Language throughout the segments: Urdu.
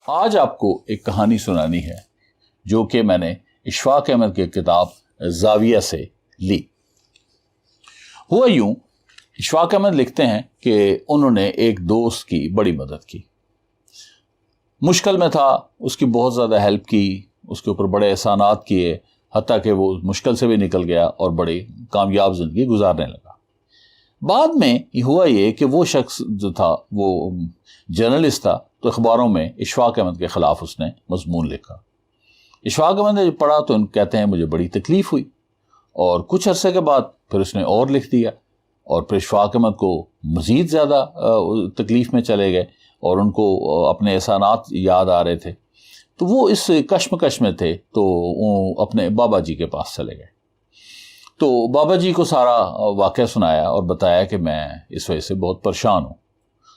آج آپ کو ایک کہانی سنانی ہے جو کہ میں نے اشفاق احمد کی کتاب زاویہ سے لی۔ ہوا یوں، اشفاق احمد لکھتے ہیں کہ انہوں نے ایک دوست کی بڑی مدد کی، مشکل میں تھا، اس کی بہت زیادہ ہیلپ کی، اس کے اوپر بڑے احسانات کیے، حتیٰ کہ وہ مشکل سے بھی نکل گیا اور بڑی کامیاب زندگی گزارنے لگا۔ بعد میں ہوا یہ کہ وہ شخص جو تھا وہ جرنلسٹ تھا، تو اخباروں میں اشفاق احمد کے خلاف اس نے مضمون لکھا۔ اشفاق احمد نے پڑھا تو کہتے ہیں مجھے بڑی تکلیف ہوئی، اور کچھ عرصے کے بعد پھر اس نے اور لکھ دیا، اور پھر اشفاق احمد کو مزید زیادہ تکلیف میں چلے گئے اور ان کو اپنے احسانات یاد آ رہے تھے، تو وہ اس کشمکش میں تھے تو وہ اپنے بابا جی کے پاس چلے گئے۔ تو بابا جی کو سارا واقعہ سنایا اور بتایا کہ میں اس وجہ سے بہت پریشان ہوں۔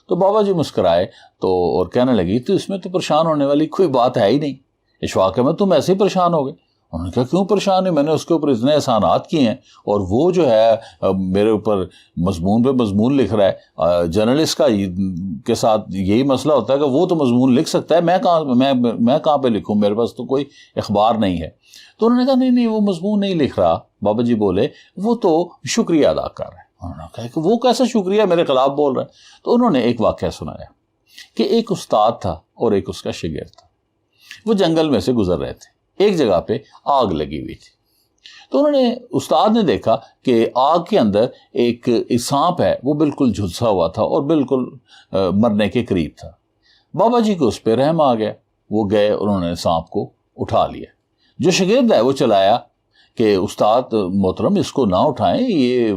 تو بابا جی مسکرائے تو اور کہنے لگی تو اس میں تو پریشان ہونے والی کوئی بات ہے ہی نہیں، اشفاق احمد تم ایسے ہی پریشان ہو گئے۔ انہوں نے کہا کیوں پریشان ہے، میں نے اس کے اوپر اتنے احسانات کیے ہیں، اور وہ جو ہے میرے اوپر مضمون پہ مضمون لکھ رہا ہے۔ جرنلسٹ کا کے ساتھ یہی مسئلہ ہوتا ہے کہ وہ تو مضمون لکھ سکتا ہے، میں کہاں پہ لکھوں، میرے پاس تو کوئی اخبار نہیں ہے۔ تو انہوں نے کہا نہیں وہ مضمون نہیں لکھ رہا۔ بابا جی بولے وہ تو شکریہ ادا کر رہا ہے۔ انہوں نے کہا کہ وہ کیسا شکریہ، میرے خلاف بول رہا ہے۔ تو انہوں نے ایک واقعہ سنایا کہ ایک استاد تھا اور ایک اس کا شاگرد تھا، وہ جنگل میں سے گزر رہے تھے، ایک جگہ پہ آگ لگی ہوئی تھی۔ تو انہوں نے استاد نے دیکھا کہ آگ کے اندر ایک سانپ ہے، وہ بالکل جھلسا ہوا تھا اور بالکل مرنے کے قریب تھا۔ بابا جی کو اس پہ رحم آ گیا، وہ گئے اور انہوں نے سانپ کو اٹھا لیا۔ جو شاگرد ہے وہ چلایا کہ استاد محترم اس کو نہ اٹھائیں، یہ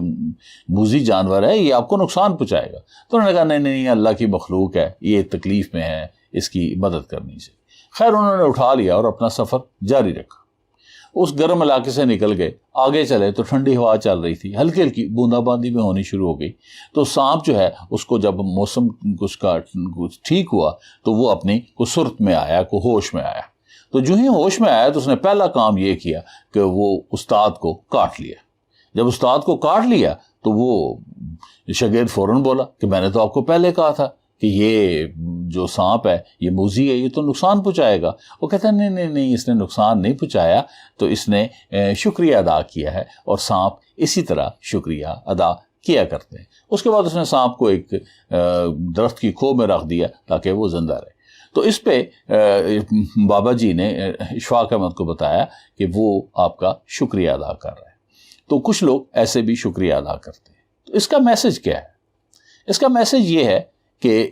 موذی جانور ہے، یہ آپ کو نقصان پہنچائے گا۔ تو انہوں نے کہا نہیں اللہ کی مخلوق ہے، یہ تکلیف میں ہے، اس کی مدد کرنی چاہیے۔ خیر انہوں نے اٹھا لیا اور اپنا سفر جاری رکھا۔ اس گرم علاقے سے نکل گئے، آگے چلے تو ٹھنڈی ہوا چل رہی تھی، ہلکی ہلکی بوندا باندی میں ہونی شروع ہو گئی۔ تو سانپ جو ہے اس کو جب موسم اس کا ٹھیک ہوا تو وہ اپنی کو صورت میں آیا، کو ہوش میں آیا۔ تو جو ہی ہوش میں آیا تو اس نے پہلا کام یہ کیا کہ وہ استاد کو کاٹ لیا۔ جب استاد کو کاٹ لیا تو وہ شاگرد فوراً بولا کہ میں نے تو آپ کو پہلے کہا تھا کہ یہ جو سانپ ہے یہ موذی ہے، یہ تو نقصان پہنچائے گا۔ وہ کہتا ہے نہیں اس نے نقصان نہیں پہنچایا، تو اس نے شکریہ ادا کیا ہے، اور سانپ اسی طرح شکریہ ادا کیا کرتے ہیں۔ اس کے بعد اس نے سانپ کو ایک درخت کی کھو میں رکھ دیا تاکہ وہ زندہ رہے۔ تو اس پہ بابا جی نے اشفاق احمد کو بتایا کہ وہ آپ کا شکریہ ادا کر رہا ہے۔ تو کچھ لوگ ایسے بھی شکریہ ادا کرتے ہیں۔ تو اس کا میسج کیا ہے؟ اس کا میسج یہ ہے کہ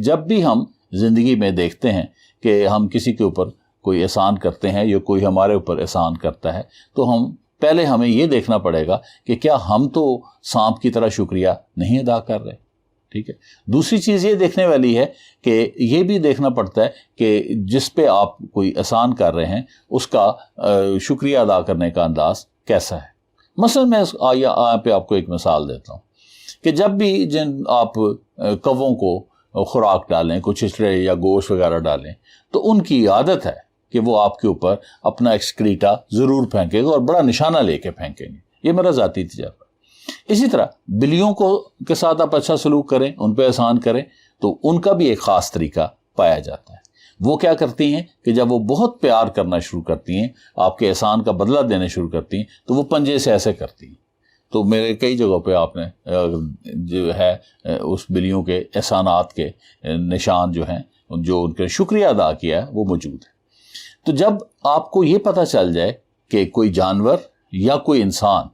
جب بھی ہم زندگی میں دیکھتے ہیں کہ ہم کسی کے اوپر کوئی احسان کرتے ہیں یا کوئی ہمارے اوپر احسان کرتا ہے، تو پہلے ہمیں یہ دیکھنا پڑے گا کہ کیا ہم تو سانپ کی طرح شکریہ نہیں ادا کر رہے، ٹھیک ہے۔ دوسری چیز یہ دیکھنے والی ہے کہ یہ بھی دیکھنا پڑتا ہے کہ جس پہ آپ کوئی احسان کر رہے ہیں اس کا شکریہ ادا کرنے کا انداز کیسا ہے۔ مثلا میں یہاں پہ آپ کو ایک مثال دیتا ہوں کہ جب بھی آپ کووں کو خوراک ڈالیں، کچھ چچڑے یا گوشت وغیرہ ڈالیں، تو ان کی عادت ہے کہ وہ آپ کے اوپر اپنا ایکسکریٹا ضرور پھینکے گا اور بڑا نشانہ لے کے پھینکیں گے۔ یہ میرا ذاتی تجربہ۔ اسی طرح بلیوں کے ساتھ آپ اچھا سلوک کریں، ان پہ احسان کریں، تو ان کا بھی ایک خاص طریقہ پایا جاتا ہے۔ وہ کیا کرتی ہیں کہ جب وہ بہت پیار کرنا شروع کرتی ہیں، آپ کے احسان کا بدلہ دینے شروع کرتی ہیں، تو وہ پنجے سے ایسے کرتی ہیں۔ تو میرے کئی جگہوں پہ آپ نے جو ہے اس بلیوں کے احسانات کے نشان جو ہیں، جو ان کے شکریہ ادا کیا ہے، وہ موجود ہے۔ تو جب آپ کو یہ پتہ چل جائے کہ کوئی جانور یا کوئی انسان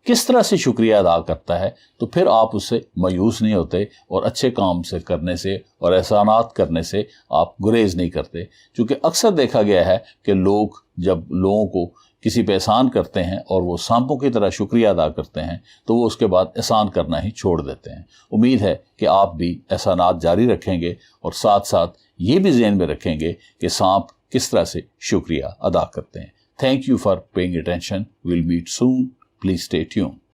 کس طرح سے شکریہ ادا کرتا ہے، تو پھر آپ اس سے مایوس نہیں ہوتے اور اچھے کام سے کرنے سے اور احسانات کرنے سے آپ گریز نہیں کرتے، چونکہ اکثر دیکھا گیا ہے کہ لوگ جب لوگوں کو کسی پہ احسان کرتے ہیں اور وہ سانپوں کی طرح شکریہ ادا کرتے ہیں، تو وہ اس کے بعد احسان کرنا ہی چھوڑ دیتے ہیں۔ امید ہے کہ آپ بھی احسانات جاری رکھیں گے اور ساتھ ساتھ یہ بھی ذہن میں رکھیں گے کہ سانپ کس طرح سے شکریہ ادا کرتے ہیں۔ Thank you for paying attention. We'll meet soon. Please stay tuned.